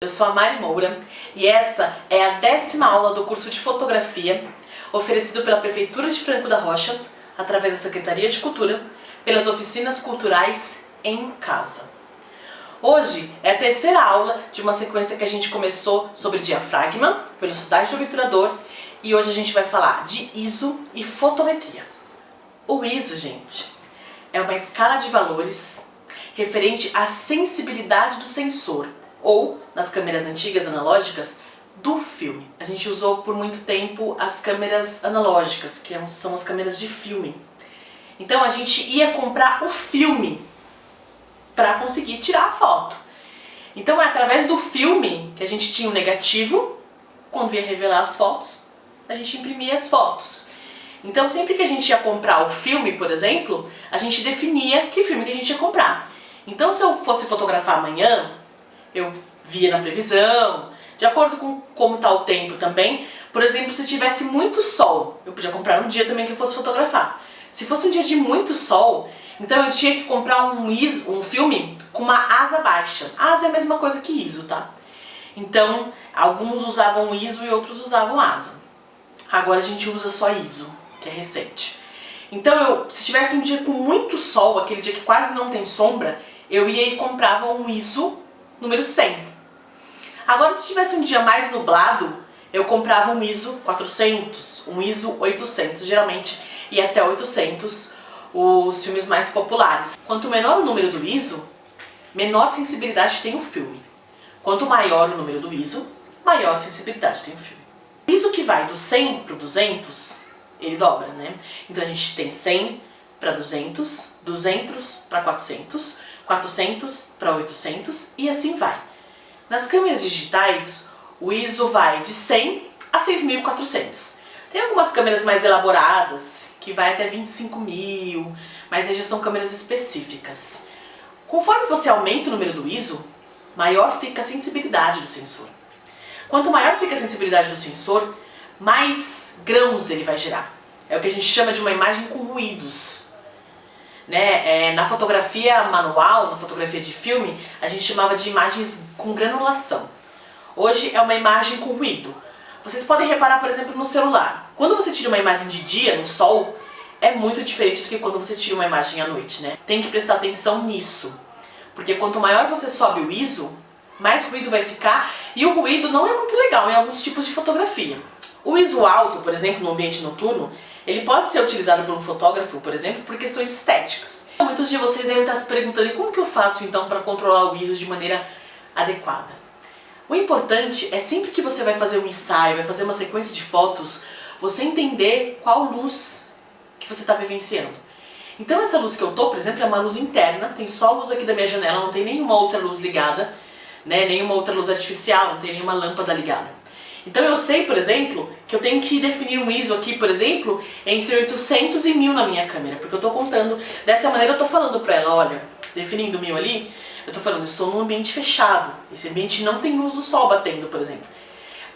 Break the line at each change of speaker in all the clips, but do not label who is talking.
Eu sou a Mari Moura e essa é a 10ª aula do curso de fotografia oferecido pela Prefeitura de Franco da Rocha, através da Secretaria de Cultura, pelas oficinas culturais em casa. Hoje é a 3ª aula de uma sequência que a gente começou sobre diafragma, velocidade do obturador, e hoje a gente vai falar de ISO e fotometria. O ISO, gente, é uma escala de valores referente à sensibilidade do sensor, ou, nas câmeras antigas analógicas, do filme. A gente usou por muito tempo as câmeras analógicas, que são as câmeras de filme. Então a gente ia comprar o filme para conseguir tirar a foto. Então é através do filme que a gente tinha o negativo, quando ia revelar as fotos, a gente imprimia as fotos. Então sempre que a gente ia comprar o filme, por exemplo, a gente definia que filme que a gente ia comprar. Então se eu fosse fotografar amanhã, eu via na previsão, de acordo com como está o tempo também. Por exemplo, se tivesse muito sol, eu podia comprar um dia também que eu fosse fotografar. Se fosse um dia de muito sol, então eu tinha que comprar um filme com uma asa baixa. Asa é a mesma coisa que ISO, tá? Então, alguns usavam ISO e outros usavam asa. Agora a gente usa só ISO, que é recente. Então, se tivesse um dia com muito sol, aquele dia que quase não tem sombra, eu ia e comprava um ISO número 100. Agora, se tivesse um dia mais nublado, eu comprava um ISO 400, um ISO 800, geralmente ia até 800 os filmes mais populares. Quanto menor o número do ISO, menor sensibilidade tem o filme. Quanto maior o número do ISO, maior sensibilidade tem o filme. O ISO que vai do 100 para o 200, ele dobra, né? Então a gente tem 100 para 200, 200 para 400, 400 para 800 e assim vai. Nas câmeras digitais, o ISO vai de 100 a 6.400. Tem algumas câmeras mais elaboradas, que vai até 25.000, mas aí já são câmeras específicas. Conforme você aumenta o número do ISO, maior fica a sensibilidade do sensor. Quanto maior fica a sensibilidade do sensor, mais grãos ele vai gerar. É o que a gente chama de uma imagem com ruídos. Né? Na fotografia manual, na fotografia de filme, a gente chamava de imagens com granulação. Hoje é uma imagem com ruído. Vocês podem reparar, por exemplo, no celular. Quando você tira uma imagem de dia, no sol, é muito diferente do que quando você tira uma imagem à noite, né? Tem que prestar atenção nisso. Porque quanto maior você sobe o ISO, mais ruído vai ficar, e o ruído não é muito legal em alguns tipos de fotografia. O ISO alto, por exemplo, no ambiente noturno, ele pode ser utilizado por um fotógrafo, por exemplo, por questões estéticas. Muitos de vocês devem estar se perguntando, e como que eu faço então para controlar o ISO de maneira adequada? O importante é sempre que você vai fazer um ensaio, vai fazer uma sequência de fotos, você entender qual luz que você está vivenciando. Então essa luz que eu tô, por exemplo, é uma luz interna, tem só a luz aqui da minha janela, não tem nenhuma outra luz ligada, né, nenhuma outra luz artificial, não tem nenhuma lâmpada ligada. Então eu sei, por exemplo, que eu tenho que definir um ISO aqui, por exemplo, entre 800 e 1000 na minha câmera, porque eu estou contando, dessa maneira eu estou falando para ela, olha, definindo 1000 ali, eu estou falando, estou num ambiente fechado, esse ambiente não tem luz do sol batendo, por exemplo.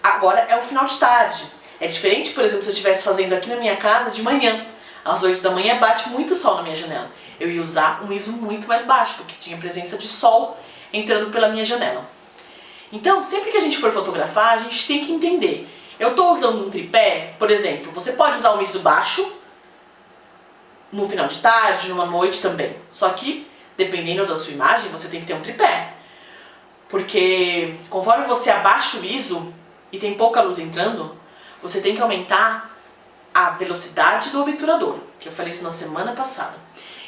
Agora é o final de tarde, é diferente, por exemplo, se eu estivesse fazendo aqui na minha casa de manhã, às 8 da manhã bate muito sol na minha janela. Eu ia usar um ISO muito mais baixo, porque tinha presença de sol entrando pela minha janela. Então, sempre que a gente for fotografar, a gente tem que entender. Eu estou usando um tripé, por exemplo, você pode usar um ISO baixo no final de tarde, numa noite também. Só que, dependendo da sua imagem, você tem que ter um tripé. Porque conforme você abaixa o ISO e tem pouca luz entrando, você tem que aumentar a velocidade do obturador, que eu falei isso na semana passada.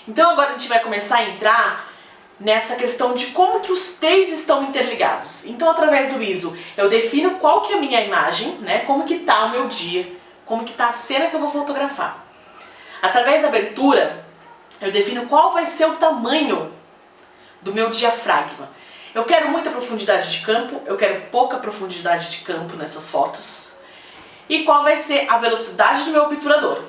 Então agora a gente vai começar a entrar nessa questão de como que os três estão interligados. Então, através do ISO, eu defino qual que é a minha imagem, né? Como que tá o meu dia, como que tá a cena que eu vou fotografar. Através da abertura, eu defino qual vai ser o tamanho do meu diafragma. Eu quero muita profundidade de campo, eu quero pouca profundidade de campo nessas fotos. E qual vai ser a velocidade do meu obturador.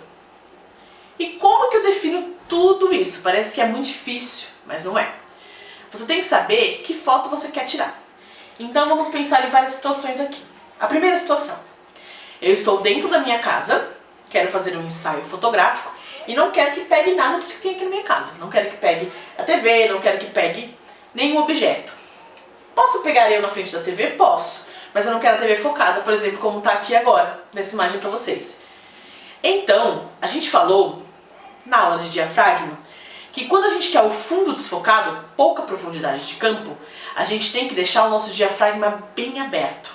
E como que eu defino tudo isso? Parece que é muito difícil, mas não é. Você tem que saber que foto você quer tirar. Então vamos pensar em várias situações aqui. A primeira situação. Eu estou dentro da minha casa, quero fazer um ensaio fotográfico e não quero que pegue nada disso que tem aqui na minha casa. Não quero que pegue a TV, não quero que pegue nenhum objeto. Posso pegar eu na frente da TV? Posso. Mas eu não quero a TV focada, por exemplo, como está aqui agora, nessa imagem para vocês. Então, a gente falou, na aula de diafragma, que quando a gente quer o fundo desfocado, pouca profundidade de campo, a gente tem que deixar o nosso diafragma bem aberto,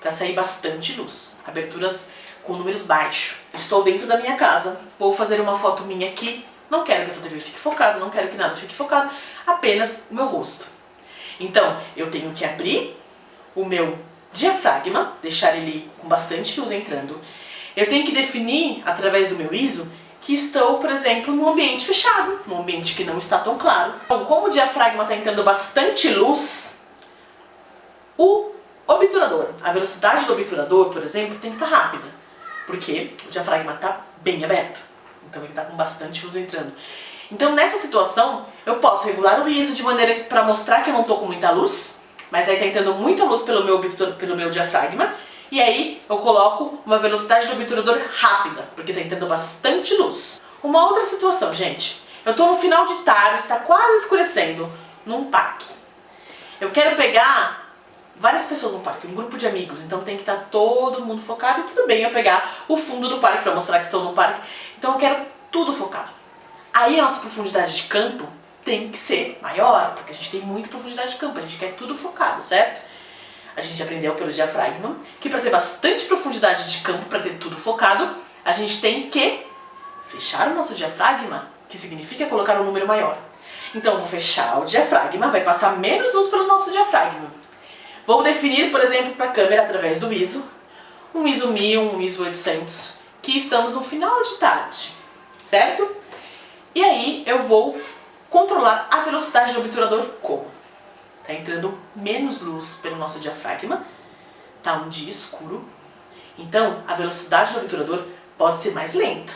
para sair bastante luz. Aberturas com números baixos. Estou dentro da minha casa, vou fazer uma foto minha aqui, não quero que essa TV fique focada, não quero que nada fique focado, apenas o meu rosto. Então, eu tenho que abrir o meu diafragma, deixar ele com bastante luz entrando. Eu tenho que definir, através do meu ISO, que estou, por exemplo, num ambiente fechado, num ambiente que não está tão claro. Então, como o diafragma está entrando bastante luz, o obturador, a velocidade do obturador, por exemplo, tem que estar rápida, porque o diafragma está bem aberto, então ele está com bastante luz entrando. Então, nessa situação, eu posso regular o ISO de maneira para mostrar que eu não estou com muita luz, mas aí está entrando muita luz pelo meu diafragma, e aí eu coloco uma velocidade do obturador rápida, porque está entrando bastante luz. Uma outra situação, gente, eu estou no final de tarde, está quase escurecendo, num parque. Eu quero pegar várias pessoas no parque, um grupo de amigos, então tem que estar todo mundo focado, e tudo bem eu pegar o fundo do parque para mostrar que estou no parque, então eu quero tudo focado. Aí a nossa profundidade de campo tem que ser maior, porque a gente tem muita profundidade de campo, a gente quer tudo focado, certo? A gente aprendeu pelo diafragma que para ter bastante profundidade de campo, para ter tudo focado, a gente tem que fechar o nosso diafragma, que significa colocar um número maior. Então eu vou fechar o diafragma, vai passar menos luz pelo nosso diafragma. Vou definir, por exemplo, para a câmera, através do ISO, um ISO 1000, um ISO 800, que estamos no final de tarde, certo? E aí eu vou controlar a velocidade do obturador como? Está entrando menos luz pelo nosso diafragma, está um dia escuro, então a velocidade do obturador pode ser mais lenta.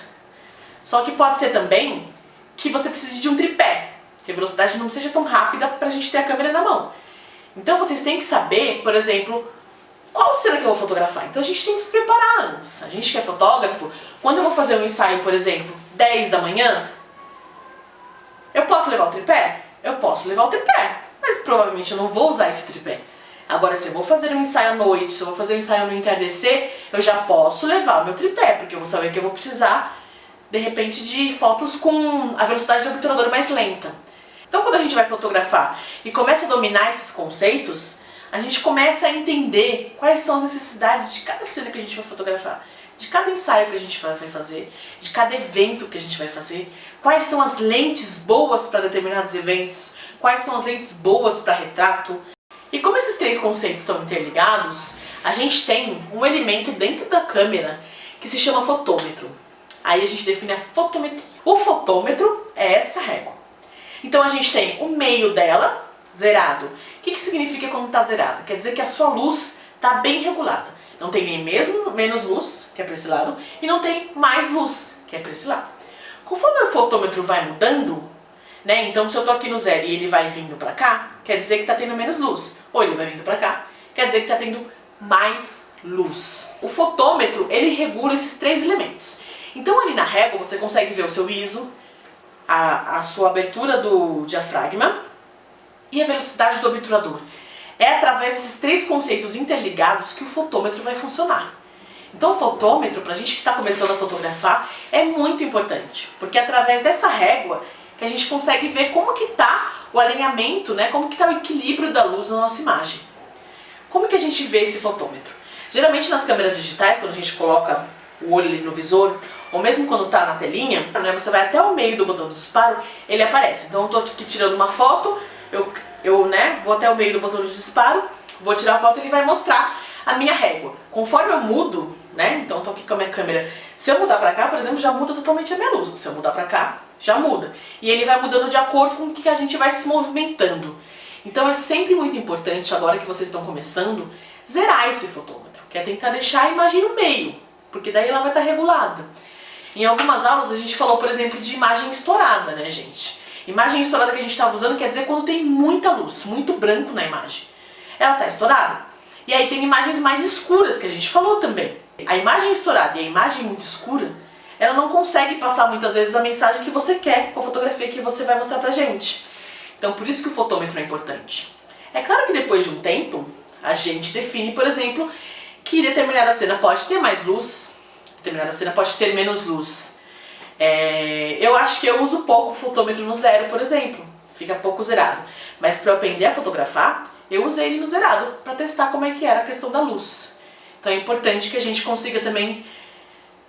Só que pode ser também que você precise de um tripé, que a velocidade não seja tão rápida para a gente ter a câmera na mão. Então vocês têm que saber, por exemplo, qual cena que eu vou fotografar. Então a gente tem que se preparar antes. A gente que é fotógrafo, quando eu vou fazer um ensaio, por exemplo, 10 da manhã, eu posso levar o tripé? Eu posso levar o tripé, mas provavelmente eu não vou usar esse tripé. Agora, se eu vou fazer um ensaio à noite, se eu vou fazer um ensaio no entardecer, eu já posso levar o meu tripé, porque eu vou saber que eu vou precisar, de repente, de fotos com a velocidade do obturador mais lenta. Então, quando a gente vai fotografar e começa a dominar esses conceitos, a gente começa a entender quais são as necessidades de cada cena que a gente vai fotografar, de cada ensaio que a gente vai fazer, de cada evento que a gente vai fazer, quais são as lentes boas para determinados eventos, quais são as lentes boas para retrato. E como esses três conceitos estão interligados, a gente tem um elemento dentro da câmera que se chama fotômetro. Aí a gente define a fotometria. O fotômetro é essa régua. Então a gente tem o meio dela zerado. O que significa quando está zerado? Quer dizer que a sua luz está bem regulada. Não tem nem menos luz, que é para esse lado, e não tem mais luz, que é para esse lado. Conforme o fotômetro vai mudando, né? Então se eu estou aqui no zero e ele vai vindo para cá, quer dizer que está tendo menos luz. Ou ele vai vindo para cá, quer dizer que está tendo mais luz. O fotômetro, ele regula esses três elementos. Então ali na régua você consegue ver o seu ISO, a sua abertura do diafragma e a velocidade do obturador. É através desses três conceitos interligados que o fotômetro vai funcionar. Então o fotômetro, para a gente que está começando a fotografar, é muito importante, porque é através dessa régua que a gente consegue ver como que está o alinhamento, né? Como que está o equilíbrio da luz na nossa imagem. Como que a gente vê esse fotômetro? Geralmente nas câmeras digitais, quando a gente coloca o olho ali no visor, ou mesmo quando está na telinha, né, você vai até o meio do botão do disparo, ele aparece. Então eu estou aqui tirando uma foto, eu vou até o meio do botão de disparo, vou tirar a foto e ele vai mostrar a minha régua. Conforme eu mudo, né, então eu estou aqui com a minha câmera, se eu mudar para cá, por exemplo, já muda totalmente a minha luz. Se eu mudar para cá, já muda. E ele vai mudando de acordo com o que a gente vai se movimentando. Então é sempre muito importante, agora que vocês estão começando, zerar esse fotômetro, que é tentar deixar a imagem no meio, porque daí ela vai estar regulada. Em algumas aulas a gente falou, por exemplo, de imagem estourada, né, gente? Imagem estourada que a gente estava usando quer dizer quando tem muita luz, muito branco na imagem. Ela está estourada. E aí tem imagens mais escuras que a gente falou também. A imagem estourada e a imagem muito escura, ela não consegue passar muitas vezes a mensagem que você quer com a fotografia que você vai mostrar pra gente. Então por isso que o fotômetro é importante. É claro que depois de um tempo, a gente define, por exemplo, que determinada cena pode ter mais luz, determinada cena pode ter menos luz. Eu acho que eu uso pouco o fotômetro no zero, por exemplo, fica pouco zerado. Mas para eu aprender a fotografar, eu usei ele no zerado, para testar como é que era a questão da luz. Então é importante que a gente consiga também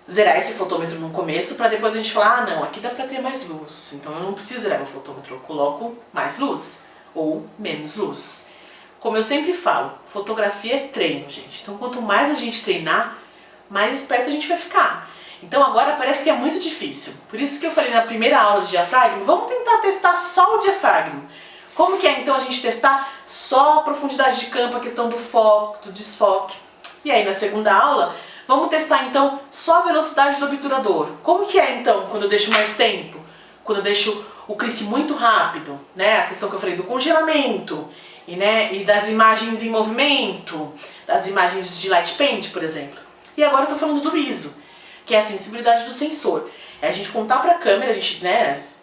zerar esse fotômetro no começo, para depois a gente falar, ah não, aqui dá para ter mais luz, então eu não preciso zerar o fotômetro, eu coloco mais luz ou menos luz. Como eu sempre falo, fotografia é treino, gente. Então quanto mais a gente treinar, mais esperto a gente vai ficar. Então agora parece que é muito difícil. Por isso que eu falei na primeira aula de diafragma, vamos tentar testar só o diafragma. Como que é então a gente testar só a profundidade de campo, a questão do foco, do desfoque. E aí na segunda aula, vamos testar então só a velocidade do obturador. Como que é então quando eu deixo mais tempo? Quando eu deixo o clique muito rápido, né? A questão que eu falei do congelamento e das imagens em movimento, das imagens de light paint, por exemplo. E agora eu tô falando do ISO, que é a sensibilidade do sensor. É a gente contar para a câmera, a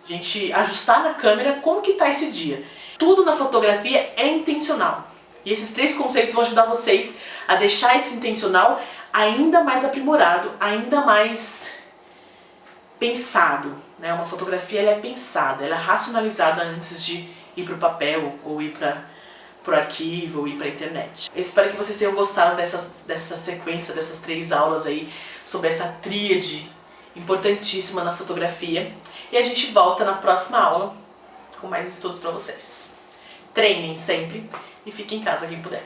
gente ajustar na câmera como que tá esse dia. Tudo na fotografia é intencional. E esses 3 conceitos vão ajudar vocês a deixar esse intencional ainda mais aprimorado, ainda mais pensado. Né? Uma fotografia ela é pensada, ela é racionalizada antes de ir para o papel ou ir para o arquivo ou ir para a internet. Eu espero que vocês tenham gostado dessa sequência, dessas 3 aulas aí sobre essa tríade importantíssima na fotografia. E a gente volta na próxima aula com mais estudos para vocês. Treinem sempre e fiquem em casa quem puder.